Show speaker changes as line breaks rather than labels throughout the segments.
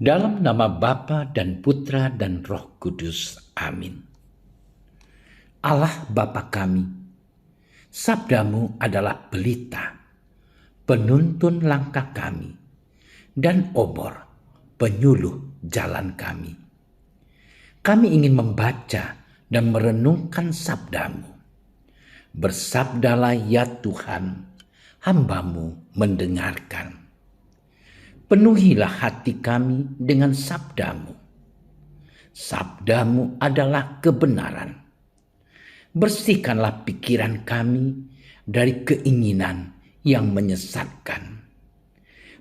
Dalam nama Bapa dan Putra dan Roh Kudus. Amin. Allah Bapa kami, sabdamu adalah pelita, penuntun langkah kami, dan obor, penyuluh jalan kami. Kami ingin membaca dan merenungkan sabdamu. Bersabdalah ya Tuhan, hamba-Mu mendengarkan. Penuhilah hati kami dengan sabdamu. Sabdamu adalah kebenaran. Bersihkanlah pikiran kami dari keinginan yang menyesatkan.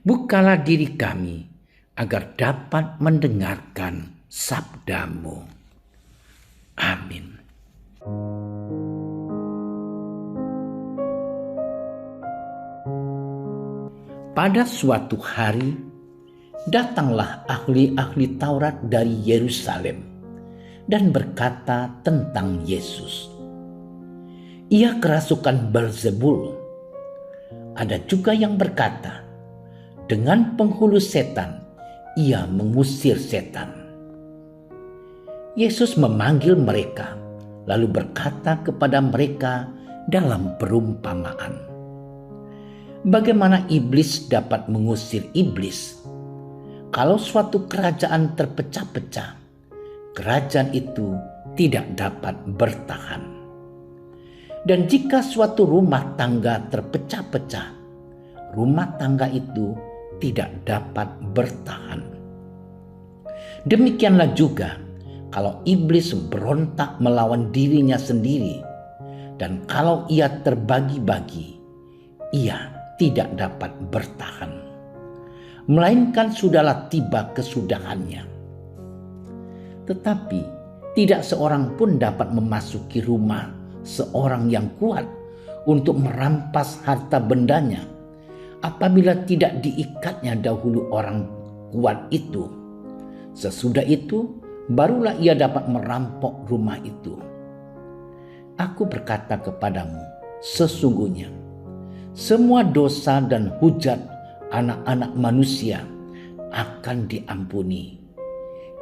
Bukalah diri kami agar dapat mendengarkan sabdamu. Amin. Pada suatu hari, datanglah ahli-ahli Taurat dari Yerusalem dan berkata tentang Yesus, "Ia kerasukan Beelzebul." Ada juga yang berkata, "Dengan penghulu setan, ia mengusir setan." Yesus memanggil mereka, lalu berkata kepada mereka dalam perumpamaan, "Bagaimana iblis dapat mengusir iblis? Kalau suatu kerajaan terpecah-pecah, kerajaan itu tidak dapat bertahan. Dan jika suatu rumah tangga terpecah-pecah, rumah tangga itu tidak dapat bertahan. Demikianlah juga kalau iblis berontak melawan dirinya sendiri, dan kalau ia terbagi-bagi, ia tidak dapat bertahan, melainkan sudahlah tiba kesudahannya. Tetapi tidak seorang pun dapat memasuki rumah seorang yang kuat untuk merampas harta bendanya apabila tidak diikatnya dahulu orang kuat itu. Sesudah itu barulah ia dapat merampok rumah itu. Aku berkata kepadamu, sesungguhnya semua dosa dan hujat anak-anak manusia akan diampuni.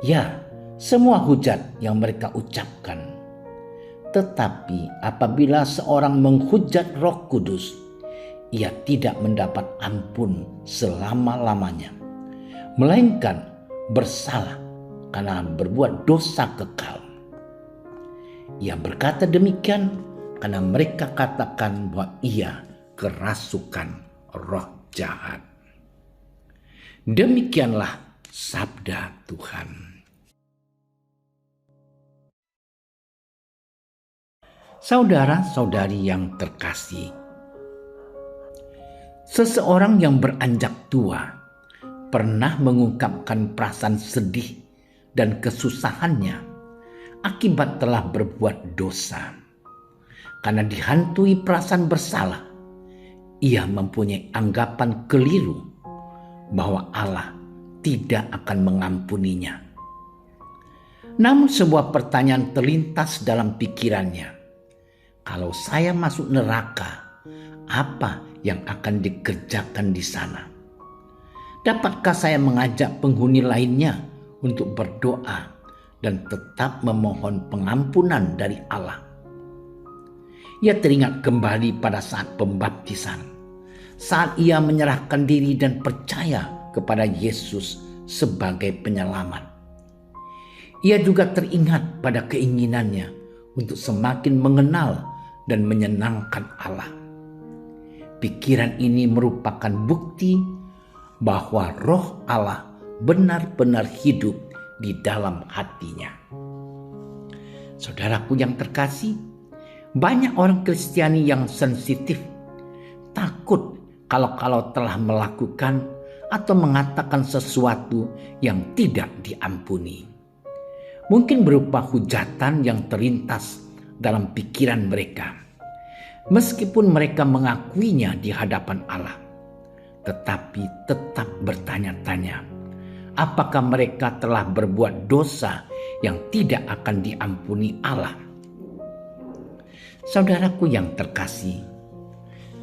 Ya, semua hujat yang mereka ucapkan. Tetapi apabila seorang menghujat Roh Kudus, ia tidak mendapat ampun selama-lamanya, melainkan bersalah karena berbuat dosa kekal. Ia berkata demikian karena mereka katakan bahwa ia kerasukan roh jahat. Demikianlah sabda Tuhan. Saudara-saudari yang terkasih, seseorang yang beranjak tua pernah mengungkapkan perasaan sedih dan kesusahannya akibat telah berbuat dosa. Karena dihantui perasaan bersalah, ia mempunyai anggapan keliru bahwa Allah tidak akan mengampuninya. Namun sebuah pertanyaan terlintas dalam pikirannya. Kalau saya masuk neraka, apa yang akan dikerjakan di sana? Dapatkah saya mengajak penghuni lainnya untuk berdoa dan tetap memohon pengampunan dari Allah? Ia teringat kembali pada saat pembaptisan, saat ia menyerahkan diri dan percaya kepada Yesus sebagai penyelamat. Ia juga teringat pada keinginannya untuk semakin mengenal dan menyenangkan Allah. Pikiran ini merupakan bukti bahwa Roh Allah benar-benar hidup di dalam hatinya. Saudaraku yang terkasih, banyak orang Kristiani yang sensitif, takut kalau telah melakukan atau mengatakan sesuatu yang tidak diampuni. Mungkin berupa hujatan yang terlintas dalam pikiran mereka. Meskipun mereka mengakuinya di hadapan Allah, tetapi tetap bertanya-tanya, apakah mereka telah berbuat dosa yang tidak akan diampuni Allah? Saudaraku yang terkasih,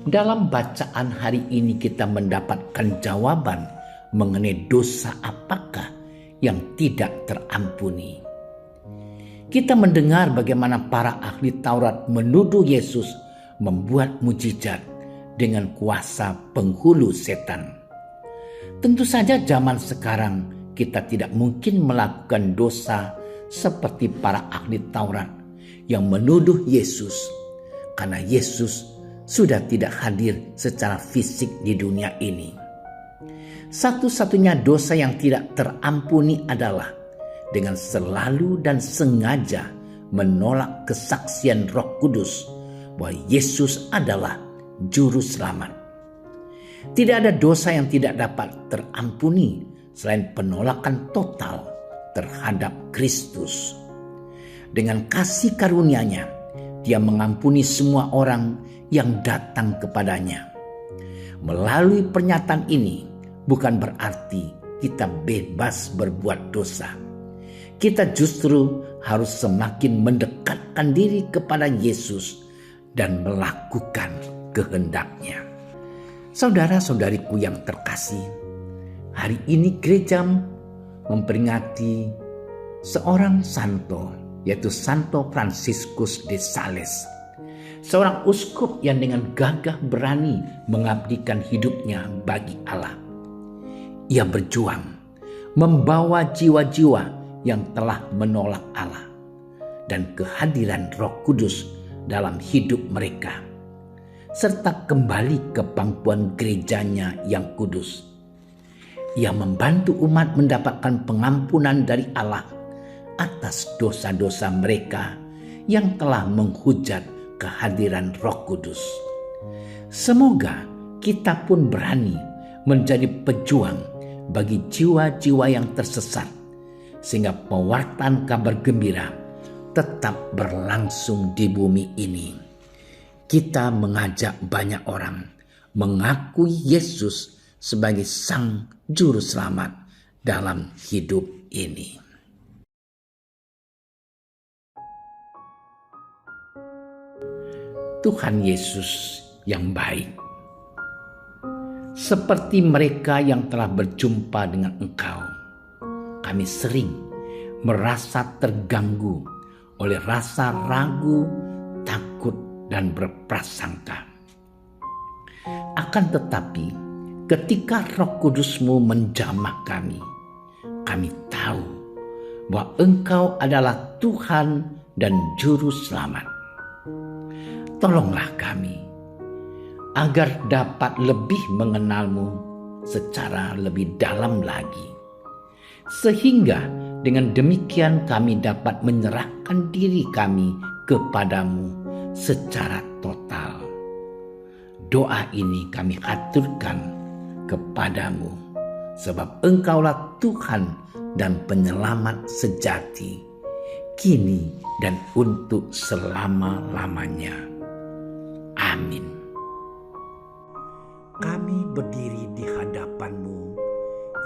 dalam bacaan hari ini kita mendapatkan jawaban mengenai dosa apakah yang tidak terampuni. Kita mendengar bagaimana para ahli Taurat menuduh Yesus membuat mujizat dengan kuasa penghulu setan. Tentu saja zaman sekarang kita tidak mungkin melakukan dosa seperti para ahli Taurat yang menuduh Yesus, karena Yesus sudah tidak hadir secara fisik di dunia ini. Satu-satunya dosa yang tidak terampuni adalah dengan selalu dan sengaja menolak kesaksian Roh Kudus bahwa Yesus adalah juru selamat. Tidak ada dosa yang tidak dapat terampuni selain penolakan total terhadap Kristus. Dengan kasih karunia-Nya, Dia mengampuni semua orang yang datang kepadanya. Melalui pernyataan ini bukan berarti kita bebas berbuat dosa. Kita justru harus semakin mendekatkan diri kepada Yesus dan melakukan kehendak-Nya. Saudara-saudariku yang terkasih, hari ini gereja memperingati seorang santo, yaitu Santo Fransiskus de Sales, seorang uskup yang dengan gagah berani mengabdikan hidupnya bagi Allah. Ia berjuang membawa jiwa-jiwa yang telah menolak Allah dan kehadiran Roh Kudus dalam hidup mereka, serta kembali ke pangkuan gerejanya yang kudus. Ia membantu umat mendapatkan pengampunan dari Allah atas dosa-dosa mereka yang telah menghujat kehadiran Roh Kudus. Semoga kita pun berani menjadi pejuang bagi jiwa-jiwa yang tersesat, sehingga pewartaan kabar gembira tetap berlangsung di bumi ini. Kita mengajak banyak orang mengakui Yesus sebagai Sang Juru Selamat dalam hidup ini. Tuhan Yesus yang baik, seperti mereka yang telah berjumpa dengan Engkau, kami sering merasa terganggu oleh rasa ragu, takut, dan berprasangka. Akan tetapi, ketika Roh Kudus-Mu menjamah kami tahu bahwa Engkau adalah Tuhan dan Juru Selamat. Tolonglah kami agar dapat lebih mengenal-Mu secara lebih dalam lagi, sehingga dengan demikian kami dapat menyerahkan diri kami kepadamu secara total. Doa ini kami aturkan kepadamu, sebab Engkaulah Tuhan dan Penyelamat sejati, kini dan untuk selama-lamanya. Amin. Kami berdiri di hadapan-Mu,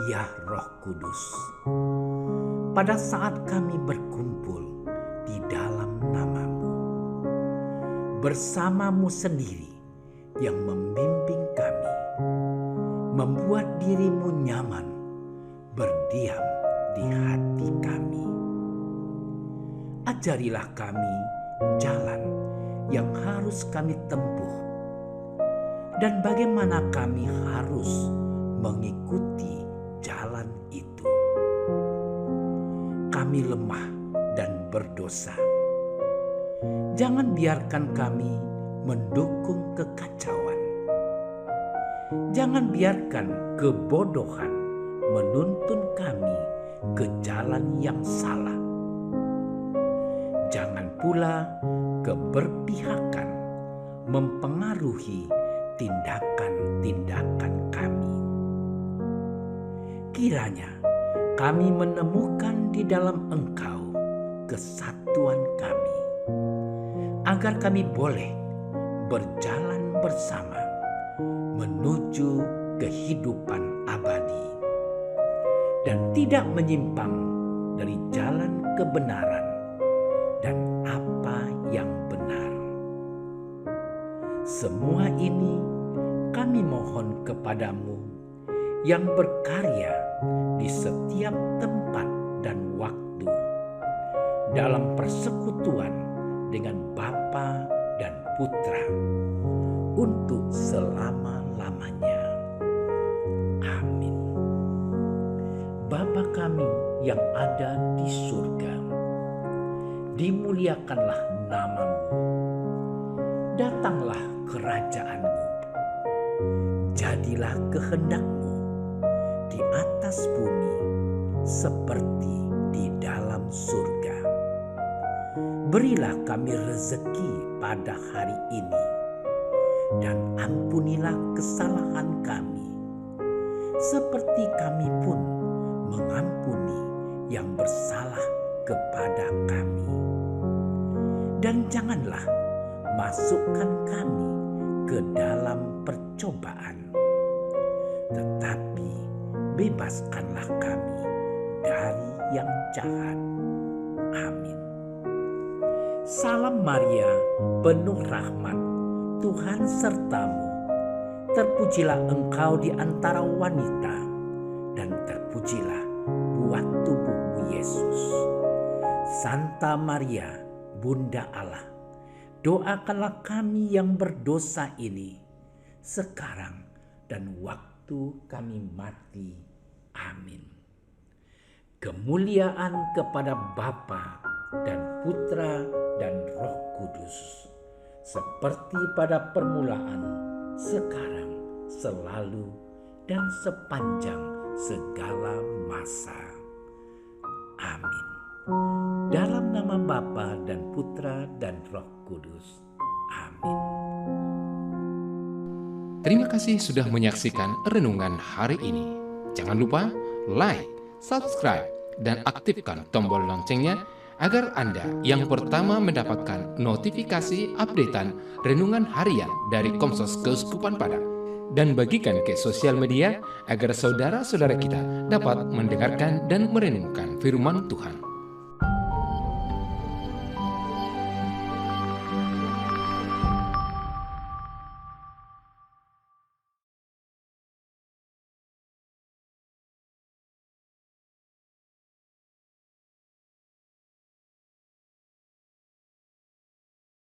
ya Roh Kudus, pada saat kami berkumpul di dalam nama-Mu, bersama-Mu sendiri yang membimbing kami, membuat diri-Mu nyaman berdiam di hati kami. Ajarilah kami jalan yang harus kami tempuh, dan bagaimana kami harus mengikuti jalan itu. Kami lemah dan berdosa. Jangan biarkan kami mendukung kekacauan. Jangan biarkan kebodohan menuntun kami ke jalan yang salah. Jangan pula keberpihakan mempengaruhi tindakan-tindakan kami. Kiranya kami menemukan di dalam Engkau kesatuan kami, agar kami boleh berjalan bersama menuju kehidupan abadi dan tidak menyimpang dari jalan kebenaran dan apa yang benar. Semua ini kami mohon kepadamu, yang berkarya di setiap tempat dan waktu dalam persekutuan dengan Bapa dan Putra untuk selama-lamanya. Amin. Bapa kami yang ada di surga, dimuliakanlah nama-Mu. Datanglah kerajaan-Mu. Jadilah kehendak-Mu di atas bumi seperti di dalam surga. Berilah kami rezeki pada hari ini, dan ampunilah kesalahan kami, seperti kami pun mengampuni yang bersalah kepada kami. Dan janganlah masukkan kami ke dalam percobaan, tetapi bebaskanlah kami dari yang jahat. Amin. Salam Maria, penuh rahmat, Tuhan sertamu. Terpujilah engkau di antara wanita, dan terpujilah buah tubuhmu Yesus. Santa Maria, Bunda Allah, doakanlah kami yang berdosa ini, sekarang dan waktu kami mati. Amin. Kemuliaan kepada Bapa dan Putra dan Roh Kudus, seperti pada permulaan, sekarang, selalu, dan sepanjang segala masa. Amin. Dalam nama Bapa dan Putra dan Roh Kudus. Amin.
Terima kasih sudah menyaksikan renungan hari ini. Jangan lupa like, subscribe, dan aktifkan tombol loncengnya agar Anda yang pertama mendapatkan notifikasi updatean renungan harian dari Komsos Keuskupan Padang. Dan bagikan ke sosial media agar saudara-saudara kita dapat mendengarkan dan merenungkan firman Tuhan.